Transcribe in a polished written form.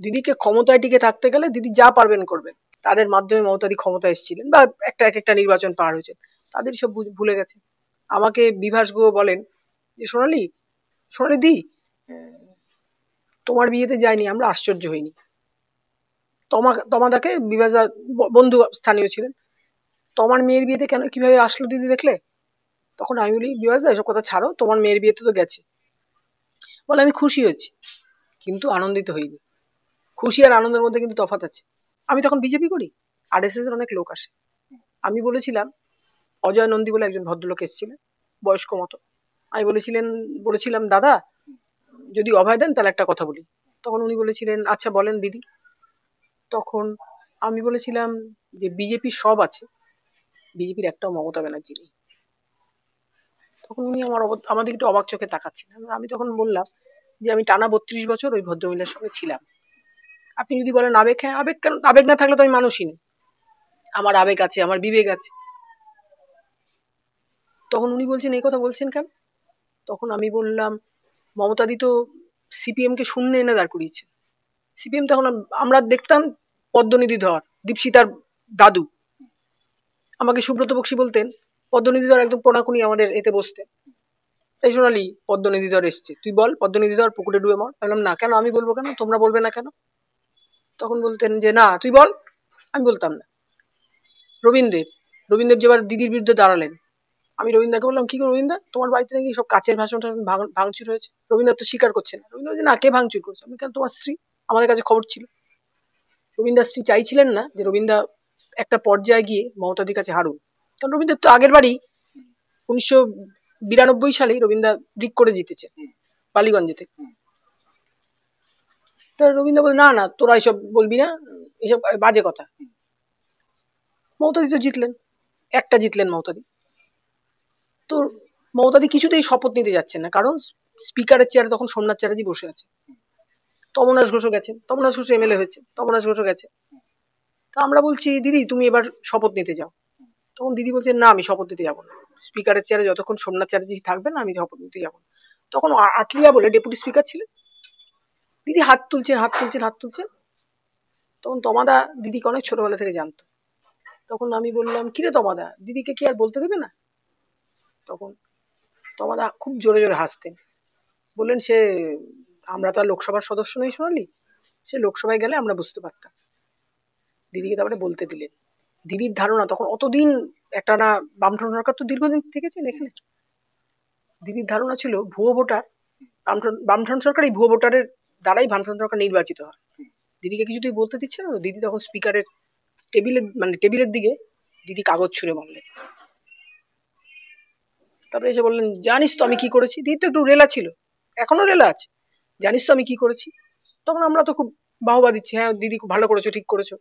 দিদিকে ক্ষমতায় টিকে থাকতে গেলে দিদি যা পারবেন করবেন। তাদের মাধ্যমে মমতাদি ক্ষমতা এসেছিলেন বা এক একটা নির্বাচন পার হয়েছে, তাদের সব ভুলে গেছে। আমাকে বিভাস গুহ বলেন যে সোনালি, সোনালি দি, তোমার বিয়েতে যায়নি, আমরা আশ্চর্য হইনি। তমাদাকে বিভাসদা বন্ধু স্থানীয় ছিলেন, তোমার মেয়ের বিয়েতে কেন কিভাবে আসলো দিদি দেখলে? তখন আমি বলি বিভাসদা এসব কথা ছাড়ো, তোমার মেয়ের বিয়েতে তো গেছে। বলে আমি খুশি হয়েছি কিন্তু আনন্দিত হইনি। খুশি আর আনন্দের মধ্যে কিন্তু তফাৎ আছে। আমি তখন বিজেপি করি, আরএসএস এর অনেক লোক আসে। আমি বলেছিলাম, অজয় নন্দী বলে একজন ভদ্রলোক এসেছিলেন, বয়স্ক মতো। আমি বলেছিলাম দাদা যদি অভয় দেন তাহলে একটা কথা বলি। তখন উনি বলেছিলেন আচ্ছা বলেন দিদি। তখন আমি বলেছিলাম যে বিজেপির সব আছে, বিজেপির একটাও মমতা ব্যানার্জি নেই। তখন উনি আমাদের একটু অবাক চোখে তাকাচ্ছিলেন। আমি তখন বললাম যে আমি টানা 32 বছর ওই ভদ্রমহিলার সঙ্গে ছিলাম। আপনি যদি বলেন আবেগ, হ্যাঁ আবেগ, কেন আবেগ না থাকলে তো আমি মানুষই নেই, আমার আবেগ আছে, আমার বিবেক আছে। তখন উনি বলছেন এই কথা বলছেন কেন? তখন আমি বললাম মমতাদি তো সিপিএম কে শূন্যে এনে দাঁড় করিয়েছে। সিপিএম তখন আমরা দেখতাম পদ্মনিধি ধর, দীপশিতার দাদু। আমাকে সুব্রত বক্সী বলতেন পদ্মনিধি ধর একদম কোনাকুনি আমাদের এতে বসতেন। তাই সোনালি পদ্মনিধি ধর এসছে, তুই বল পদ্মনিধি ধর পুকুরে ডুবে মর। বললাম না, কেন আমি বলবো কেন, তোমরা বলবে না কেন? তখন বলতেন যে না তুই বল। আমি বলতাম না। রবীন্দ্রদেব যেবার দিদির বিরুদ্ধে দাঁড়ালেন, আমি রবীন্দ্রকে বললাম কি গো রবীন্দ্র, তোমার বাড়িতে নাকি সব কাচের ভাষণ ভাঙচুর হয়েছে। রবীন্দ্র তো স্বীকার করছে না। রবীন্দ্র না, কে ভাঙচুর করছে? আমি কেন, তোমার স্ত্রী, আমাদের কাছে খবর ছিল। রবীন্দ্র স্ত্রী চাইছিলেন না যে রবীন্দ্র একটা পর্যায়ে গিয়ে মমতাদির কাছে হারুন, কারণ রবীন্দ্র তো আগের বাড়ি 1992 সালেই রবীন্দ্র ব্রিক করে জিতেছে বালিগঞ্জে থেকে। তো রবীন্দ্র বলে না না তোরা এসব বলবি না, এসব বাজে কথা। মমতাদি তো জিতলেন, একটা জিতলেন মমতাদি। তো মমতাদি কিছুতেই শপথ নিতে যাচ্ছেন না, কারণ স্পিকারের চেয়ারে তখন সোমনাথ চ্যাটার্জি বসে আছে, তমনাশ ঘোষও গেছেন, তমনাশ ঘোষ এমএলএ হয়েছে, তমনাশ ঘোষও গেছে। তো আমরা বলছি দিদি তুমি এবার শপথ নিতে যাও। তখন দিদি বলছে না আমি শপথ নিতে যাবো না, স্পিকারের চেয়ারে যতক্ষণ সোমনাথ চ্যাটার্জি থাকবেন আমি শপথ নিতে যাবো না। তখন আটলিয়া বলে ডেপুটি স্পিকার ছিলেন, দিদি হাত তুলছেন হাত তুলছেন হাত তুলছেন। তখন তমাদা দিদিকে অনেক ছোটবেলা থেকে জানতো। তখন আমি বললাম কিরে তমাদা, দিদিকে কি আর বলতে দেবে না? তখন তমাদা খুব জোরে জোরে হাসতেন, বললেন সে আমরা তো আর লোকসভার সদস্য নই সোনালি, সে লোকসভায় গেলে আমরা বুঝতে পারতাম। দিদিকে তারপরে বলতে দিলেন। দিদির ধারণা তখন অতদিন একটা না, বামফ্রন্ট সরকার তো দীর্ঘদিন থেকেছেন এখানে। দিদির ধারণা ছিল ভুয়ো ভোটার, বামফ্রন্ট সরকার এই ভুয়ো ভোটারের দ্বারাই বামফ্রন্ট সরকার নির্বাচিত হয়। দিদিকে কিছুতেই বলতে দিচ্ছে না। দিদি তখন স্পিকারের টেবিলের দিকে দিদি কাগজ ছুঁড়ে মারলেন। তারপরে এসে বললেন জানিস তো আমি কি করেছি? দিদি তো একটু রেলা ছিল, এখনো রেলা আছে। জানিস তো আমি কি করেছি? তখন আমরা তো খুব বাহবা দিচ্ছি, হ্যাঁ দিদি খুব ভালো করেছো, ঠিক করেছো।